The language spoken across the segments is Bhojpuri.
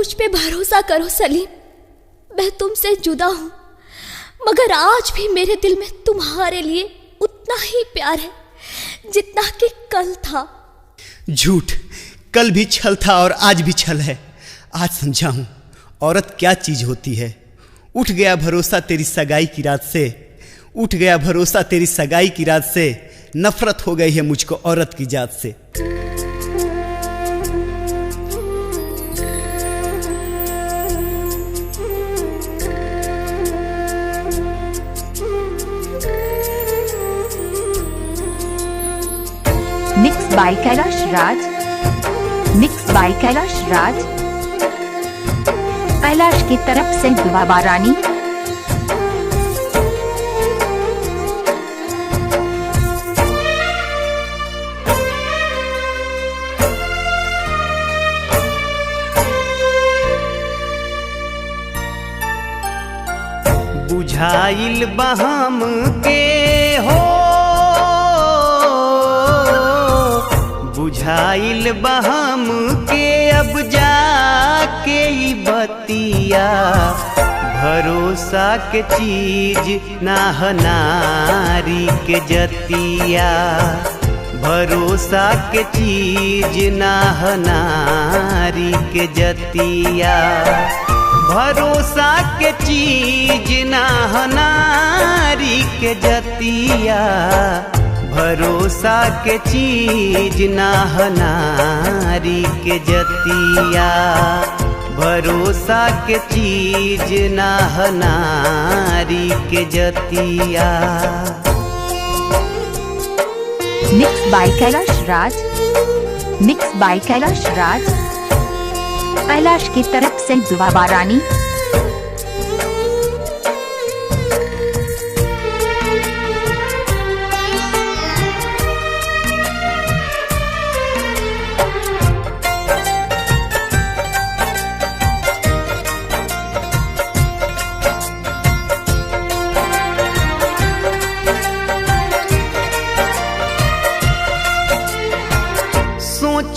मुझ पे भरोसा करो सलीम, मैं तुमसे जुदा हूं, मगर आज भी मेरे दिल में तुम्हारे लिए उतना ही प्यार है जितना कि कल था। झूठ, कल भी छल था और आज भी छल है। आज समझा हूं औरत क्या चीज होती है। उठ गया भरोसा तेरी सगाई की रात से, उठ गया भरोसा तेरी सगाई की रात से। नफरत हो गई है मुझको औरत की जात से। Mix by Kailash Raj, mix by Kailash Raj. Kailash की तरफ से दुआ बारानी। बुझाइल बहम के हो, बुझाइल बहम के अब जाके ई बतिया। भरोसा के चीज ना ह नारी के जतिया, भरोसा के चीज ना ह नारी के जतिया। भरोसा के चीज ना ह नारी के जतिया, भरोसा के चीज ना ह नारी के जतिया। भरोसा के चीज ना ह नारी के जतिया। Mix by Kailash Raj, mix by Kailash Raj. Kailash की तरफ से दुआ बारानी।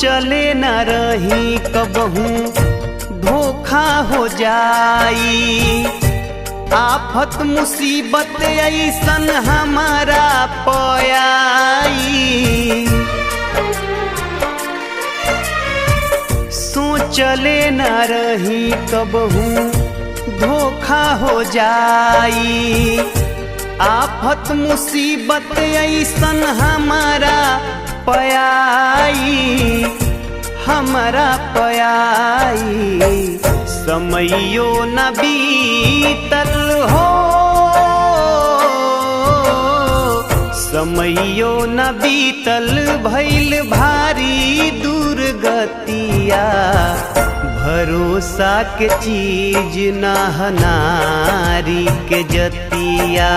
चले न रही कबहू धोखा हो जाई। आफत मुसीबत ऐसन हमारा पयाई। सोचले न रही कबहू धोखा हो जाई। आफत मुसीबत ऐसन हमारा पयाई, हमारा पयाई। समयो न बीतल हो, समयो न बीतल भइल भारी दुर्गतिया। भरोसा के चीज ना ह नारी के जतिया,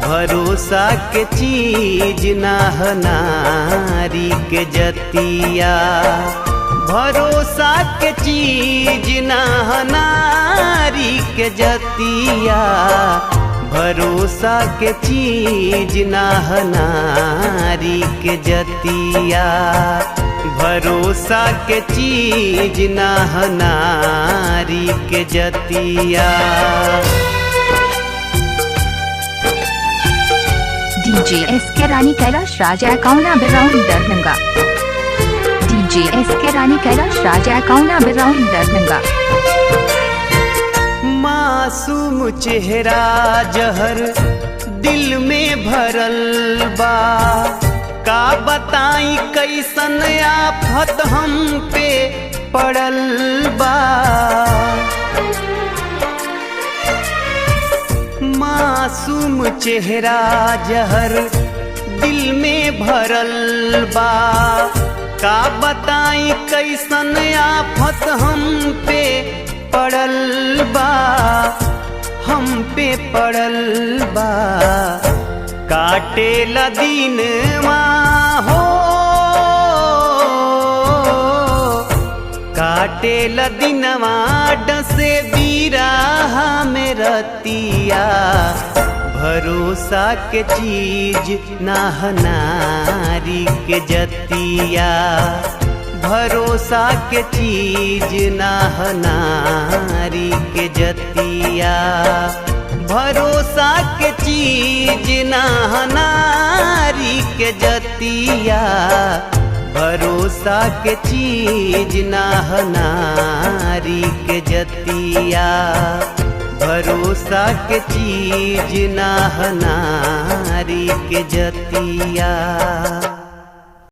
भरोसा के चीज ना ह नारी के जतिया। भरोसा के चीज ना ह नारी के जतिया, भरोसा के चीज ना ह नारी के जतिया। भरोसा के चीज ना ह नारी के जतिया। DJ SK Rani Kailash Raj account around Darbhanga. DJ SK Rani Kailash Raj account around Darbhanga. मासूम चेहरा जहर दिल में भरल बा। का बताई कैसन आफत हम पे पड़ल बा। मासूम चेहरा जहर दिल में भरल बा। का बताई कैसन आफत हम पे पड़ल बा, हम पे पड़ल बा। काटे ला दीनवा हो, काटे ला दीनवा डसे बीराहा में रतिया। भरोसा के चीज ना ह नारी के जतिया, भरोसा के चीज ना ह नारी के जतिया, भरोसा के चीज ना ह नारी के जतिया, भरोसा के चीज ना ह नारी के जतिया, भरोसा के चीज ना ह नारी के जतिया।